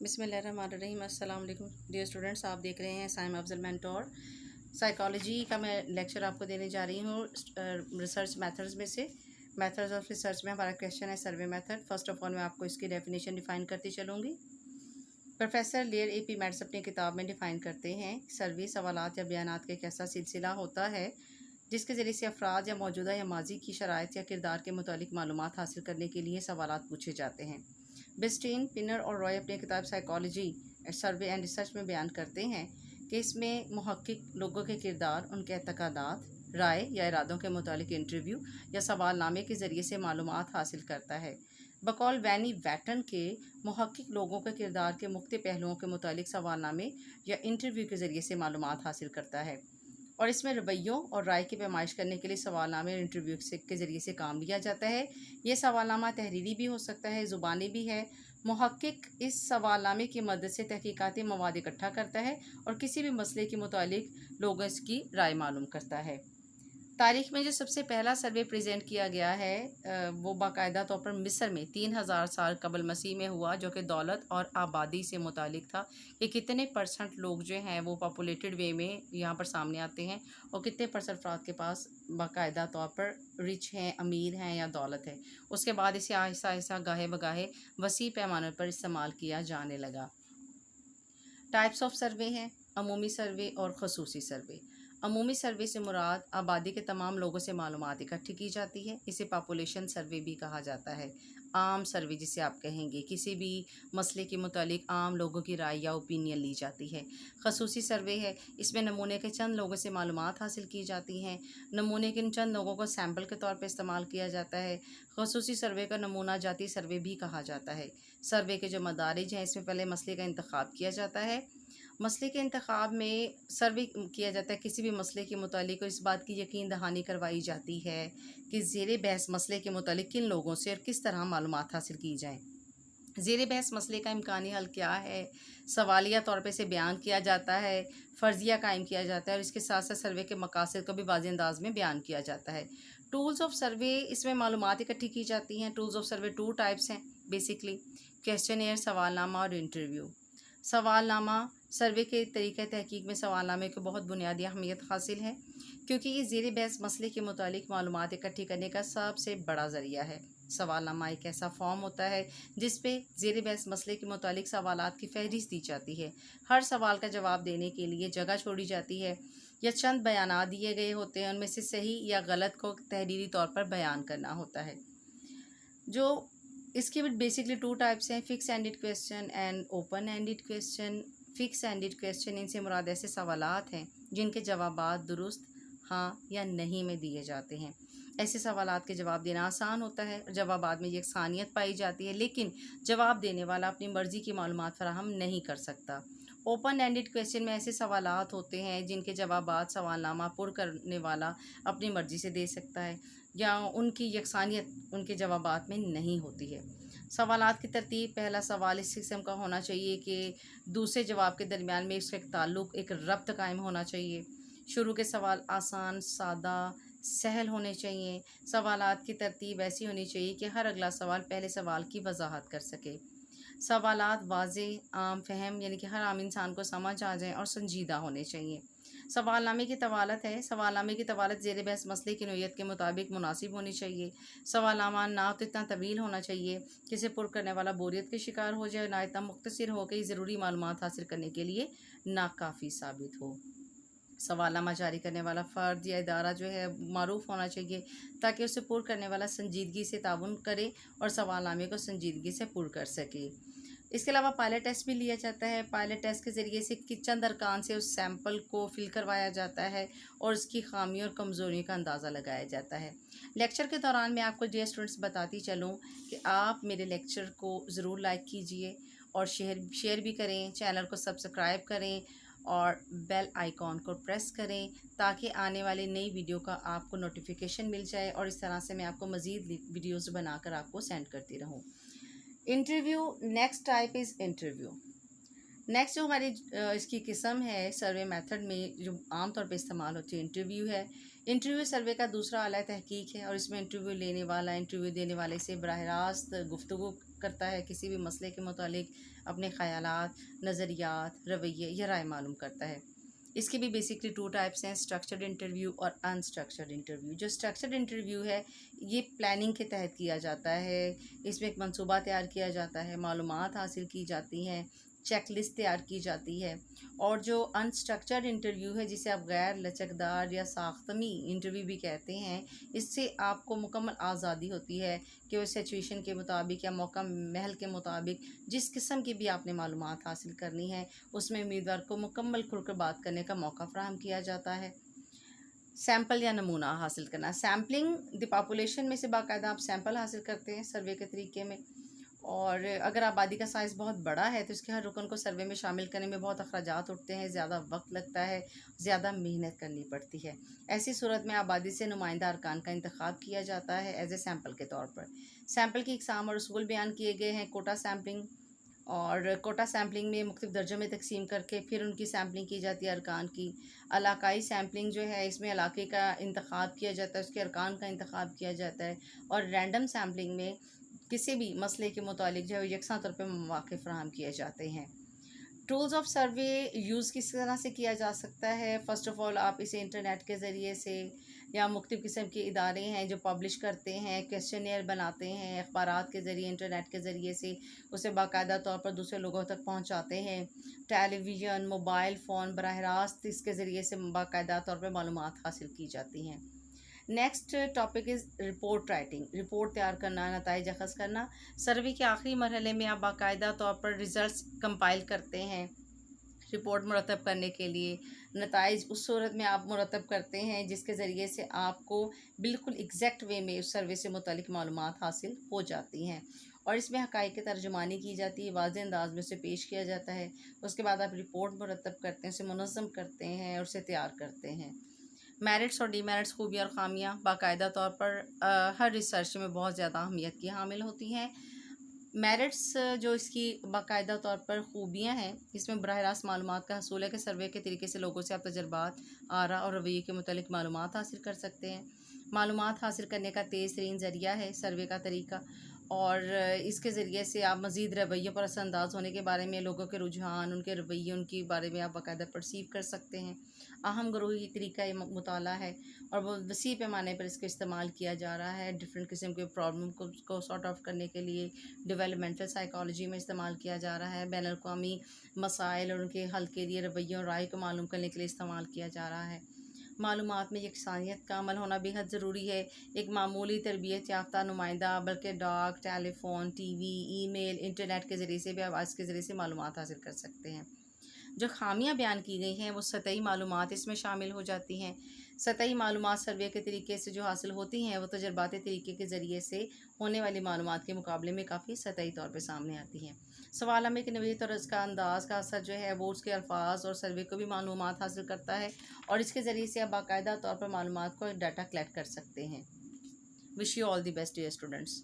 बिस्मिल्लाहिर्रहमानिर्रहीम। अस्सलाम वालेकुम डियर स्टूडेंट्स, आप देख रहे हैं साइम अफजल मेंटोर। साइकोलॉजी का मैं लेक्चर आपको देने जा रही हूँ रिसर्च मेथड्स में से। मेथड्स ऑफ रिसर्च में हमारा क्वेश्चन है survey method. First of all मैं आपको इसकी डेफिनेशन डिफ़ाइन करती चलूँगी। Professor layer AP. मैट्स अपनी किताब में डिफ़ाइन करते हैं सर्वे सवालात या बयानात का एक ऐसा सिलसिला होता है जिसके ज़रिए से अफराद या मौजूदा या माजी की शराइत या किरदार के मुतालिक मालूमात हासिल करने के लिए सवालात पूछे जाते हैं। बिस्टीन, पिनर और रॉय अपनी किताब साइकोलॉजी सर्वे एंड रिसर्च में बयान करते हैं कि इसमें मुहक्किक लोगों के किरदार, उनके एतक़ादात, राय या इरादों के मुतालिक इंटरव्यू या सवालनामे के ज़रिए से मालूमात हासिल करता है। बकौल वैनी वैटन के मुहक्किक लोगों के किरदार के मुख्तलिफ पहलुओं के मुतालिक सवालनामे या इंटरव्यू के ज़रिए से मालूमात हासिल करता है और इसमें रवैयों और राय की पैमाइश करने के लिए सवालनामे और इंटरव्यू के ज़रिए से काम लिया जाता है। ये सवालनामा तहरीरी भी हो सकता है, ज़ुबानी भी है। मुहक्किक इस सवालनामे की मदद से तहकीकाती मवाद इकट्ठा करता है और किसी भी मसले के मुतालिक लोगों की राय मालूम करता है। तारीख़ में जो सबसे पहला सर्वे प्रेजेंट किया गया है वो बाकायदा तौर पर मिस्र में 3000 साल कबल मसीह में हुआ, जो कि दौलत और आबादी से मुतालिक था कि कितने परसेंट लोग जो हैं वो पॉपुलेटेड वे में यहाँ पर सामने आते हैं और कितने परसेंट अफराद के पास बाकायदा तौर पर रिच हैं, अमीर हैं या दौलत है। उसके बाद इसे आहिस्ता आहिस्ता गाहे बगाहे वसी पैमाने पर इस्तेमाल किया जाने लगा। टाइप्स ऑफ सर्वे हैं अमूमी सर्वे और खसूसी सर्वे। अमूमी सर्वे से मुराद आबादी के तमाम लोगों से मालूमात इकट्ठी की जाती है। इसे पॉपुलेशन सर्वे भी कहा जाता है। आम सर्वे जिसे आप कहेंगे, किसी भी मसले के मुतालिक आम लोगों की राय या ओपिनियन ली जाती है। खसूसी सर्वे है, इसमें नमूने के चंद लोगों से मालूमात हासिल की जाती हैं। नमूने के चंद लोगों को सैम्पल के तौर पर इस्तेमाल किया जाता है। खसूसी सर्वे का नमूना जाती सर्वे भी कहा जाता है। सर्वे के जो मदारिज हैं, इसमें पहले मसले का इंतखाब किया जाता है। मसले के इंतखाब में सर्वे किया जाता है किसी भी मसले के मुतालिक और इस बात की यकीन दहानी करवाई जाती है कि ज़ेरे बहस मसले के मुतालिक किन लोगों से और किस तरह मालूमात हासिल की जाएँ। ज़ेरे बहस मसले का इम्कानी हल क्या है, सवालिया तौर पे इसे बयान किया जाता है, फ़र्ज़िया कायम किया जाता है और इसके साथ साथ सर्वे के मकासद को भी वाज़ेह अंदाज में बयान किया जाता है। टूल्स ऑफ सर्वे, इसमें मालूमात इकट्ठी की जाती हैं। टूल्स ऑफ सर्वे 2 टाइप्स हैं बेसिकली, क्वेश्चनेयर, सवालनामा और इंटरव्यू। सवालनामा सर्वे के तरीक़े तहकीक में सवालनामे को बहुत बुनियादी अहमियत हासिल है क्योंकि ये ज़ेरे बहस मसले के मुतालिक मालूमात इकट्ठी करने का सबसे बड़ा ज़रिया है। सवालनामा एक ऐसा फॉर्म होता है जिस पे ज़ेरे बहस मसले के मुतालिक सवालात की फहरिस्त दी जाती है। हर सवाल का जवाब देने के लिए जगह छोड़ी जाती है या चंद बयानात दिए गए होते हैं, उनमें से सही या गलत को तहरीरी तौर पर बयान करना होता है। जो इसके भी बेसिकली 2 टाइप्स हैं, fix ended question and open ended question. Fix ended question, इनसे मुराद ऐसे सवालात हैं जिनके जवाबात दुरुस्त, हाँ या नहीं में दिए जाते हैं। ऐसे सवालात के जवाब देना आसान होता है, जवाबात में यकसानियत पाई जाती है, लेकिन जवाब देने वाला अपनी मर्ज़ी की मालूमात फराहम नहीं कर सकता। ओपन एंडेड क्वेश्चन में ऐसे सवालात होते हैं जिनके जवाबात सवालनामा पुर करने वाला अपनी मर्ज़ी से दे सकता है या उनकी यकसानियत उनके जवाबात में नहीं होती है। सवालात की तरतीब, पहला सवाल इस किस्म का होना चाहिए कि दूसरे जवाब के दरमियान में इसका एक ताल्लुक़, एक रब्त कायम होना चाहिए। शुरू के सवाल आसान, सादा, सहल होने चाहिए। सवालात की तरतीब ऐसी होनी चाहिए कि हर अगला सवाल पहले सवाल की वजाहत कर सके। सवालात वाज़ेह, आम फहम यानी कि हर आम इंसान को समझ आ जाए और संजीदा होने चाहिए। सवालनामे की तवालत है, सवालनामे की तवालत ज़ेरे बहस मसले की नोयत के मुताबिक मुनासिब होनी चाहिए। सवालनामा ना तो इतना तवील होना चाहिए कि इसे पुर करने वाला बोरियत के शिकार हो जाए, ना इतना मुख्तसर हो कि ज़रूरी मालूमात हासिल करने के लिए नाकाफ़ी साबित हो। सवालनामा जारी करने वाला फ़र्द या इदारा जो है मारूफ़ होना चाहिए ताकि उसे पुर करने वाला संजीदगी से ताउन करे और सवालनामे को संजीदगी से पुर कर सके। इसके अलावा पायलट टेस्ट भी लिया जाता है। पायलट टेस्ट के ज़रिए से चंद अरकान से उस सैंपल को फिल करवाया जाता है और उसकी खामियों और कमज़ोरियों का अंदाज़ा लगाया जाता है। लेक्चर के दौरान मैं आपको डियर स्टूडेंट्स बताती चलूँ कि आप मेरे लेक्चर को ज़रूर लाइक कीजिए और शेयर भी करें, चैनल को सब्सक्राइब करें और बेल आइकॉन को प्रेस करें ताकि आने वाली नई वीडियो का आपको नोटिफिकेशन मिल जाए और इस तरह से मैं आपको मज़ीद वीडियोज़ बनाकर आपको सेंड करती रहूँ। Interview, next type is interview. Next जो हमारी इसकी किस्म है सर्वे मेथड में जो आम तौर पे इस्तेमाल होती है, इंटरव्यू है। इंटरव्यू सर्वे का दूसरा आला तहकीक है और इसमें इंटरव्यू लेने वाला इंटरव्यू देने वाले से बराह रास्त गुफ्तगू کرتا ہے کسی بھی مسئلے کے متعلق اپنے خیالات، نظریات، رویے یا رائے معلوم کرتا ہے۔ اس کی بھی بیسکلی 2 ٹائپس ہیں، اسٹرکچرڈ انٹرویو اور انسٹرکچرڈ انٹرویو۔ جو اسٹرکچرڈ انٹرویو ہے یہ پلاننگ کے تحت کیا جاتا ہے، اس میں ایک منصوبہ تیار کیا جاتا ہے، معلومات حاصل کی جاتی ہیں، چیک لسٹ تیار کی جاتی ہے۔ اور جو انسٹرکچرڈ انٹرویو ہے جسے آپ غیر لچکدار یا ساختمی انٹرویو بھی کہتے ہیں، اس سے آپ کو مکمل آزادی ہوتی ہے کہ وہ سچویشن کے مطابق یا موقع محل کے مطابق جس قسم کی بھی آپ نے معلومات حاصل کرنی ہے اس میں امیدوار کو مکمل کھل کر بات کرنے کا موقع فراہم کیا جاتا ہے۔ سیمپل یا نمونہ حاصل کرنا، سیمپلنگ دی پاپولیشن میں سے باقاعدہ آپ سیمپل حاصل کرتے ہیں سروے کے طریقے میں، اور اگر آبادی کا سائز بہت بڑا ہے تو اس کے ہر رکن کو سروے میں شامل کرنے میں بہت اخراجات اٹھتے ہیں، زیادہ وقت لگتا ہے، زیادہ محنت کرنی پڑتی ہے۔ ایسی صورت میں آبادی سے نمائندہ ارکان کا انتخاب کیا جاتا ہے ایز اے سیمپل کے طور پر۔ سیمپل کی اقسام اور اصول بیان کیے گئے ہیں، کوٹا سیمپلنگ، اور کوٹا سیمپلنگ میں مختلف درجوں میں تقسیم کر کے پھر ان کی سیمپلنگ کی جاتی ہے ارکان کی۔ علاقائی سیمپلنگ جو ہے اس میں علاقے کا انتخاب کیا جاتا ہے، اس کے ارکان کا انتخاب کیا جاتا ہے، اور رینڈم سیمپلنگ میں کسی بھی مسئلے کے متعلق جو ہے یکساں طور پہ مواقع فراہم کیے جاتے ہیں۔ ٹولز آف سروے یوز کس طرح سے کیا جا سکتا ہے؟ فرسٹ آف آل آپ اسے انٹرنیٹ کے ذریعے سے یا مختلف قسم کے ادارے ہیں جو پبلش کرتے ہیں، کویسچنیئر بناتے ہیں، اخبارات کے ذریعے، انٹرنیٹ کے ذریعے سے اسے باقاعدہ طور پر دوسرے لوگوں تک پہنچاتے ہیں۔ ٹیلی ویژن، موبائل فون، براہ راست اس کے ذریعے سے باقاعدہ طور پر معلومات حاصل کی جاتی ہیں۔ Next topic is report writing, report تیار کرنا، نتائج اخذ کرنا۔ سروے کے آخری مرحلے میں آپ باقاعدہ طور پر ریزلٹس کمپائل کرتے ہیں رپورٹ مرتب کرنے کے لیے۔ نتائج اس صورت میں آپ مرتب کرتے ہیں جس کے ذریعے سے آپ کو بالکل ایگزیکٹ وے میں اس سروے سے متعلق معلومات حاصل ہو جاتی ہیں، اور اس میں حقائق کی ترجمانی کی جاتی ہے، واضح انداز میں اسے پیش کیا جاتا ہے۔ اس کے بعد آپ رپورٹ مرتب کرتے ہیں، اسے منظم کرتے ہیں اور اسے تیار کرتے ہیں۔ میرٹس اور ڈی میرٹس، خوبیاں اور خامیاں باقاعدہ طور پر ہر ریسرچ میں بہت زیادہ اہمیت کی حامل ہوتی ہیں۔ میرٹس جو اس کی باقاعدہ طور پر خوبیاں ہیں، اس میں براہ راست معلومات کا حصول ہے کہ سروے کے طریقے سے لوگوں سے آپ تجربات، آراء اور رویے کے متعلق معلومات حاصل کر سکتے ہیں۔ معلومات حاصل کرنے کا تیز ترین ذریعہ ہے سروے کا طریقہ، اور اس کے ذریعے سے آپ مزید رویوں پر اثر انداز ہونے کے بارے میں، لوگوں کے رجحان، ان کے رویے، ان کے بارے میں آپ باقاعدہ پرسیو کر سکتے ہیں۔ اہم گروہی طریقہ یہ مطالعہ ہے اور وہ وسیع پیمانے پر اس کا استعمال کیا جا رہا ہے ڈفرینٹ قسم کے پرابلم کو سارٹ آف کرنے کے لیے۔ ڈیولپمنٹل سائیکالوجی میں استعمال کیا جا رہا ہے، بین الاقوامی مسائل اور ان کے حل کے لیے رویوں اور رائے کو معلوم کرنے کے لیے استعمال کیا جا رہا ہے۔ معلومات میں یکسانیت کا عمل ہونا بے حد ضروری ہے۔ ایک معمولی تربیت یافتہ نمائندہ بلکہ ڈاک، ٹیلی فون، ٹی وی، ای میل، انٹرنیٹ کے ذریعے سے بھی آپ اس کے ذریعے سے معلومات حاصل کر سکتے ہیں۔ جو خامیاں بیان کی گئی ہیں وہ سطحی معلومات اس میں شامل ہو جاتی ہیں۔ سطحی معلومات سروے کے طریقے سے جو حاصل ہوتی ہیں وہ تجرباتی طریقے کے ذریعے سے ہونے والی معلومات کے مقابلے میں کافی سطحی طور پہ سامنے آتی ہیں۔ سوال ہمیں کہ نوعیت اور اس کا انداز کا اثر جو ہے وہ اس کے الفاظ اور سروے کو بھی معلومات حاصل کرتا ہے، اور اس کے ذریعے سے آپ باقاعدہ طور پر معلومات کو ڈیٹا کلیکٹ کر سکتے ہیں۔ Wish you all the best dear students.